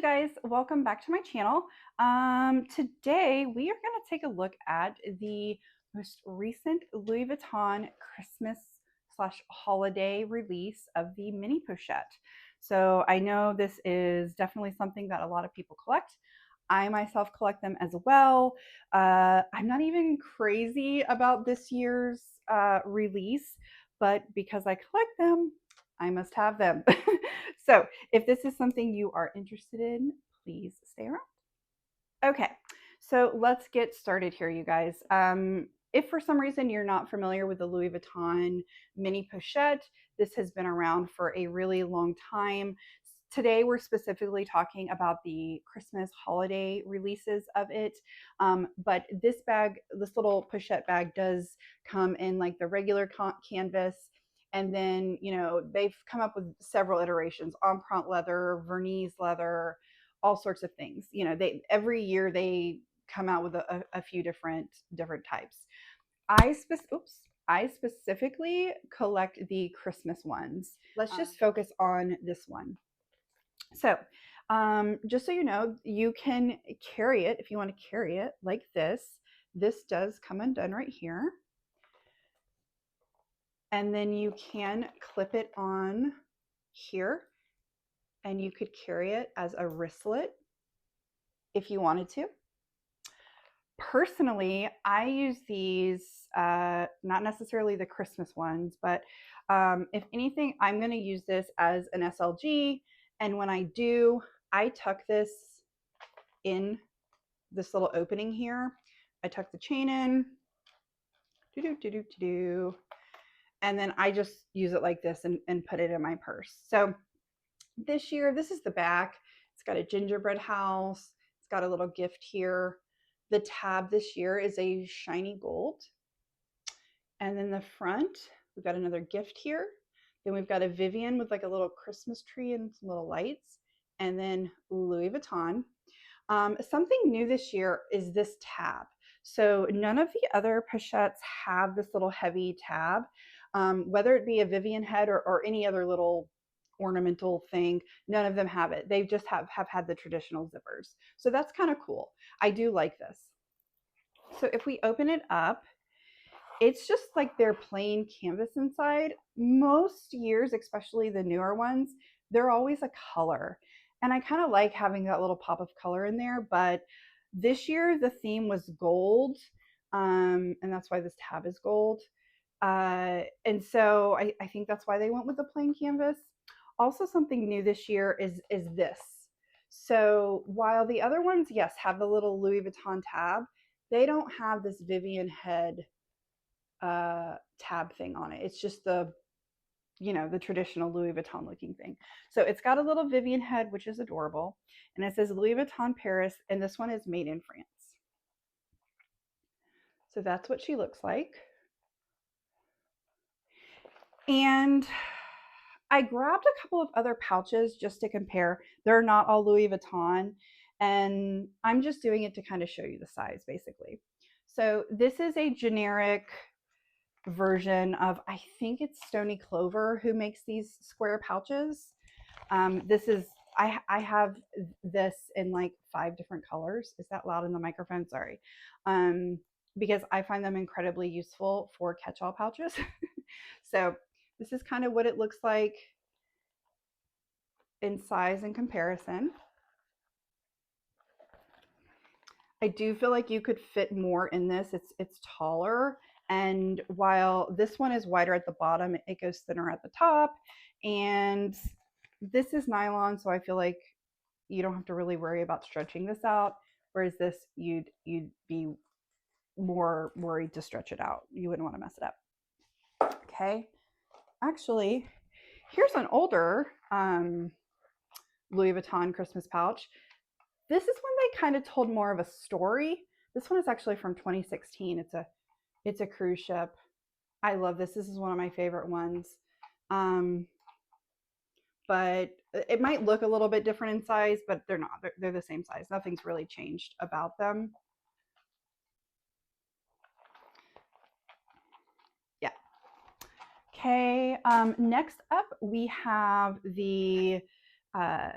guys, welcome back to my channel. Today we are going to take a look at the most recent Louis Vuitton Christmas slash holiday release of the mini pochette. So I know this is definitely something that a lot of people collect. I myself collect them as well. I'm not even crazy about this year's release, but because I collect them, I must have them. So if this is something you are interested in, please stay around. Okay, so let's get started here, you guys. If for some reason you're not familiar with the Louis Vuitton mini pochette, this has been around for a really long time. Today, we're specifically talking about the Christmas holiday releases of it. But this bag, this little pochette bag, does come in like the regular canvas. And then, they've come up with several iterations: empreinte leather, Vernise leather, all sorts of things. They every year they come out with a few different types. I specifically collect the Christmas ones. Let's just focus on this one. So, just so you know, you can carry it if you want to carry it like this. This does come undone right here. And then you can clip it on here, and you could carry it as a wristlet if you wanted to. Personally, I use these, not necessarily the Christmas ones, but if anything, I'm going to use this as an SLG. And when I do, I tuck this in this little opening here. I tuck the chain in, and then I just use it like this and put it in my purse. So this year, this is the back. It's got a gingerbread house. It's got a little gift here. The tab this year is a shiny gold. And then the front, we've got another gift here. Then we've got a Vivienne with like a little Christmas tree and some little lights. And then Louis Vuitton. Something new this year is this tab. So none of the other pochettes have this little heavy tab, whether it be a Vivienne head or any other little ornamental thing. None of them have it. They just have had the traditional zippers. So that's kind of cool. I do like this. So if we open it up, it's just like their plain canvas inside. Most years, especially the newer ones, they're always a color. And I kind of like having that little pop of color in there. But this year, the theme was gold. And that's why this tab is gold. And so I think that's why they went with the plain canvas. Also, something new this year is this. So while the other ones, yes, have the little Louis Vuitton tab, they don't have this Vivienne head tab thing on it. It's just the traditional Louis Vuitton looking thing. So it's got a little Vivienne head, which is adorable, and it says Louis Vuitton Paris, and this one is made in France. So that's what she looks like. And I grabbed a couple of other pouches just to compare. They're not all Louis Vuitton, and I'm just doing it to kind of show you the size, basically. So this is a generic version of, I think it's Stony Clover who makes these square pouches. This is, I have this in like 5 different colors. Is that loud in the microphone? Sorry. Because I find them incredibly useful for catch-all pouches. So this is kind of what it looks like in size and comparison. I do feel like you could fit more in this. It's taller, and while this one is wider at the bottom, it goes thinner at the top. And this is nylon, so I feel like you don't have to really worry about stretching this out. Whereas this, you'd be more worried to stretch it out. You wouldn't want to mess it up. Okay. Actually, here's an older Louis Vuitton Christmas pouch. This is when they kind of told more of a story. This one is actually from 2016. It's a cruise ship. I love this. This is one of my favorite ones. But it might look a little bit different in size, but they're not. They're the same size. Nothing's really changed about them. Yeah. Okay. Next up, we have the uh,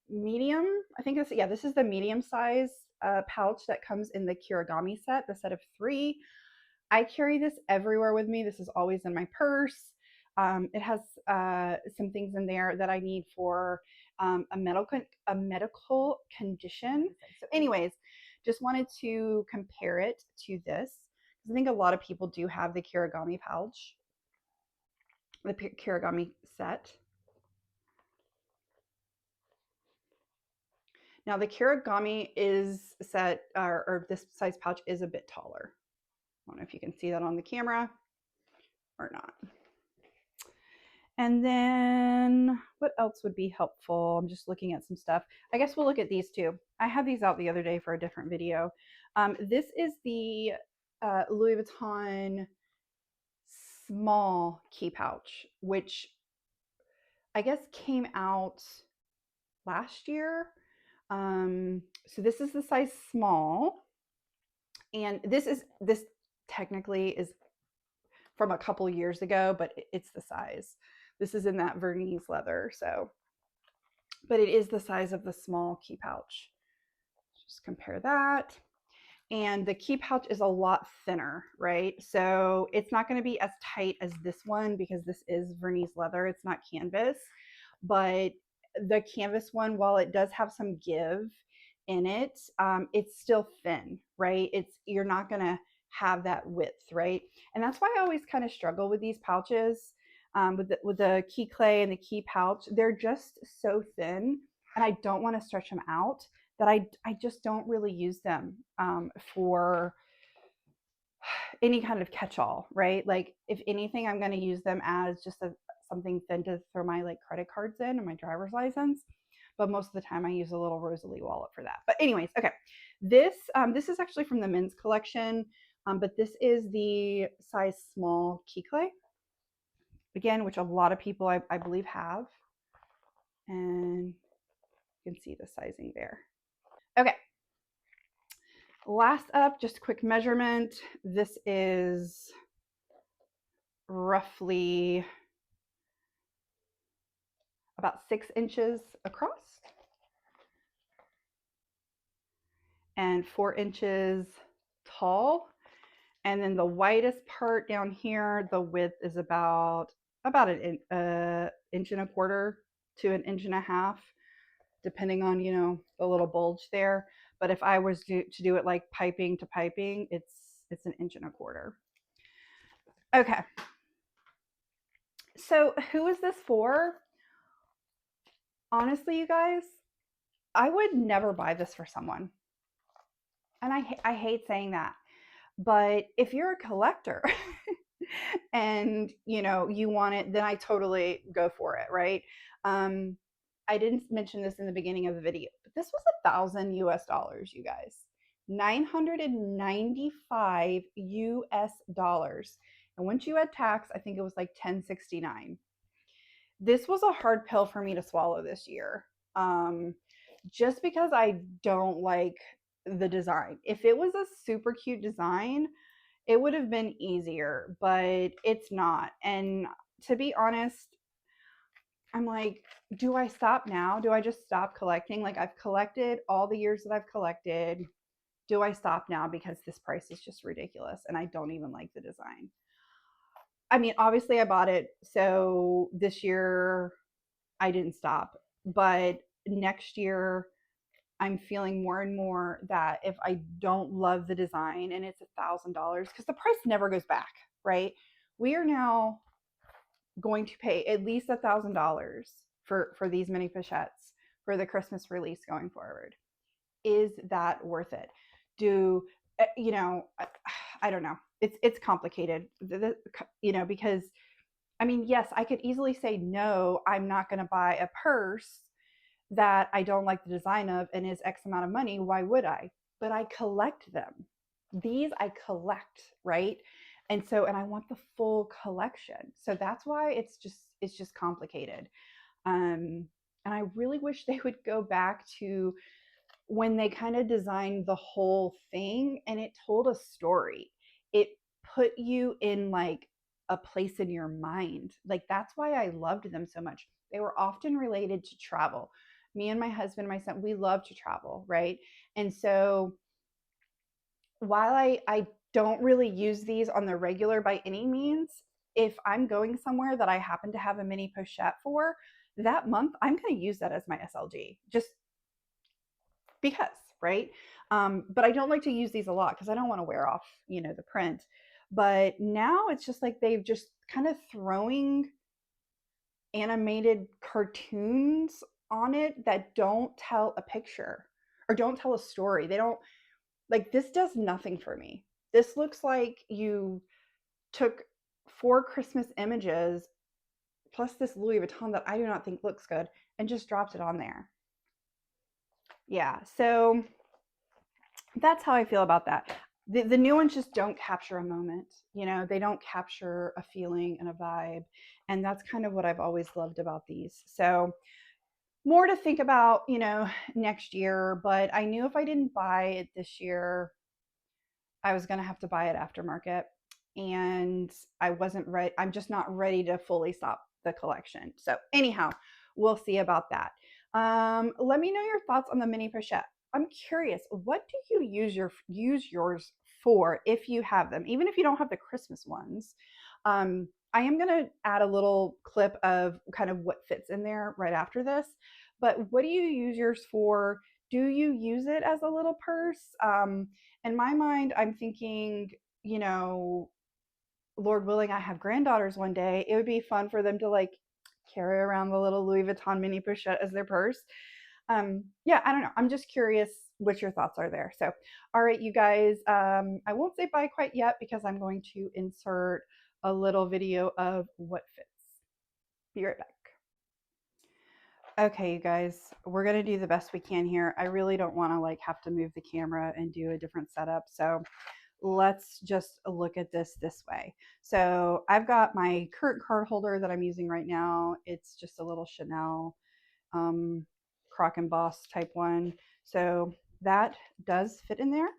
medium. I think this, yeah, this is the medium size pouch that comes in the Kirigami set, the set of 3. I carry this everywhere with me. This is always in my purse. It has some things in there that I need for a medical condition. So, anyways, just wanted to compare it to this. I think a lot of people do have the Kirigami pouch, the Kirigami set. Now the Kirigami is set, or this size pouch is a bit taller. I don't know if you can see that on the camera or not. And then what else would be helpful? I'm just looking at some stuff. I guess we'll look at these two. I had these out the other day for a different video. This is the Louis Vuitton small key pouch, which I guess came out last year. So this is the size small, and this technically is from a couple years ago, but it's the size. This is in that Vernise leather, so, but it is the size of the small key pouch. Just compare that. And the key pouch is a lot thinner, right? So it's not going to be as tight as this one because this is Vernise leather. It's not canvas, but the canvas one, while it does have some give in it, it's still thin, right? You're not going to have that width, right? And that's why I always kind of struggle with these pouches, with the key clay and the key pouch. They're just so thin, and I don't want to stretch them out, that I just don't really use them for any kind of catch-all, right? Like if anything, I'm going to use them as just something thin to throw my like credit cards in and my driver's license. But most of the time I use a little Rosalie wallet for that. But anyways, okay. This is actually from the men's collection, but this is the size small key clay, again, which a lot of people I believe have. And you can see the sizing there. Okay. Last up, just a quick measurement. This is roughly about 6 inches across and 4 inches tall. And then the widest part down here, the width is about an inch and a quarter to an inch and a half, depending on, the little bulge there. But if I was to do it like piping to piping, it's an inch and a quarter. Okay. So who is this for? Honestly, you guys, I would never buy this for someone. And I hate saying that. But if you're a collector and you want it, then I totally go for it, right? I didn't mention this in the beginning of the video, but this was $1,000 US, you guys. 995 US. And once you add tax, I think it was like 1069. This was a hard pill for me to swallow this year. Just because I don't like the design. If it was a super cute design, it would have been easier, but it's not. And to be honest, I'm like, do I stop now? Do I just stop collecting? Like, I've collected all the years that I've collected. Do I stop now because this price is just ridiculous and I don't even like the design? I mean, obviously I bought it, so this year I didn't stop. But next year I'm feeling more and more that if I don't love the design and it's $1,000, because the price never goes back, right? We are now going to pay at least $1,000 for these mini pochettes for the Christmas release going forward. Is that worth it? Do I don't know. It's complicated, because I mean, yes, I could easily say no. I'm not going to buy a purse that I don't like the design of and is X amount of money. Why would I? But I collect them. These I collect, right? And I want the full collection. So that's why it's just complicated. And I really wish they would go back to when they kind of designed the whole thing and it told a story. It put you in like a place in your mind. Like that's why I loved them so much. They were often related to travel. Me and my husband, my son, we love to travel, right? And so while I don't really use these on the regular by any means, if I'm going somewhere that I happen to have a mini pochette for that month, I'm going to use that as my SLG just because, right? But I don't like to use these a lot because I don't want to wear off, the print. But now it's just like they've just kind of throwing animated cartoons on it that don't tell a picture or don't tell a story. They don't like this does nothing for me. This looks like you took 4 Christmas images plus this Louis Vuitton that I do not think looks good and just dropped it on there. Yeah, so that's how I feel about that. The new ones just don't capture a moment. They don't capture a feeling and a vibe. And that's kind of what I've always loved about these. So more to think about, next year. But I knew if I didn't buy it this year, I was going to have to buy it aftermarket. And I wasn't ready. I'm just not ready to fully stop the collection. So anyhow, we'll see about that. Let me know your thoughts on the mini pochette. I'm curious, what do you use yours for if you have them, even if you don't have the Christmas ones? I am going to add a little clip of kind of what fits in there right after this. But what do you use yours for? Do you use it as a little purse? In my mind, I'm thinking, Lord willing, I have granddaughters one day. It would be fun for them to like carry around the little Louis Vuitton mini pochette as their purse. Yeah, I don't know. I'm just curious what your thoughts are there. So, all right, you guys, I won't say bye quite yet because I'm going to insert a little video of what fits. Be right back. Okay, you guys, we're going to do the best we can here. I really don't want to like have to move the camera and do a different setup. So let's just look at this way. So I've got my current card holder that I'm using right now. It's just a little Chanel croc and boss type one. So that does fit in there.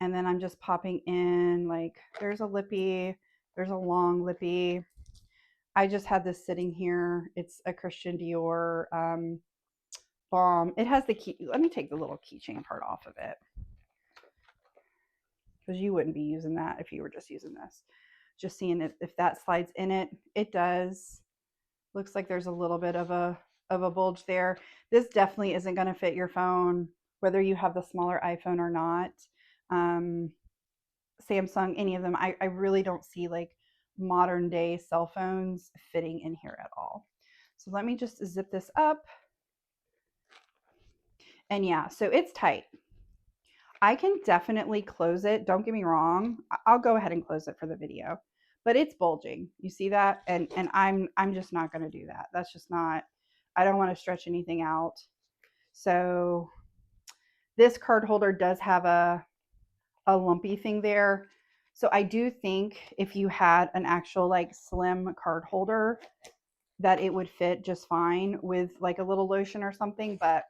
And then I'm just popping in like there's a lippy, there's a long lippy. I just had this sitting here. It's a Christian Dior balm. It has the key. Let me take the little keychain part off of it because you wouldn't be using that if you were just using this. Just seeing if that slides in it. It does. Looks like there's a little bit of a bulge there. This definitely isn't going to fit your phone, whether you have the smaller iPhone or not. Samsung, any of them. I really don't see like modern day cell phones fitting in here at all. So let me just zip this up. And yeah, so it's tight. I can definitely close it. Don't get me wrong. I'll go ahead and close it for the video, but it's bulging. You see that? And I'm just not going to do that. That's just not, I don't want to stretch anything out. So this card holder does have a lumpy thing there. So I do think if you had an actual like slim card holder that it would fit just fine with like a little lotion or something. But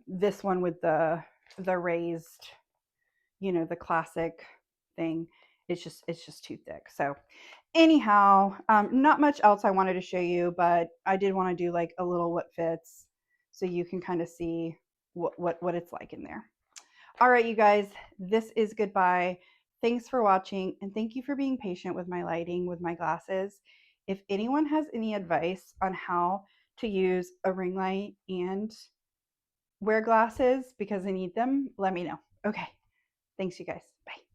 this one with the raised, the classic thing, it's just too thick. So anyhow, not much else I wanted to show you, but I did want to do like a little what fits so you can kind of see what it's like in there. All right, you guys, this is goodbye. Thanks for watching, and thank you for being patient with my lighting with my glasses. If anyone has any advice on how to use a ring light and wear glasses because I need them, let me know. Okay, thanks you guys. Bye.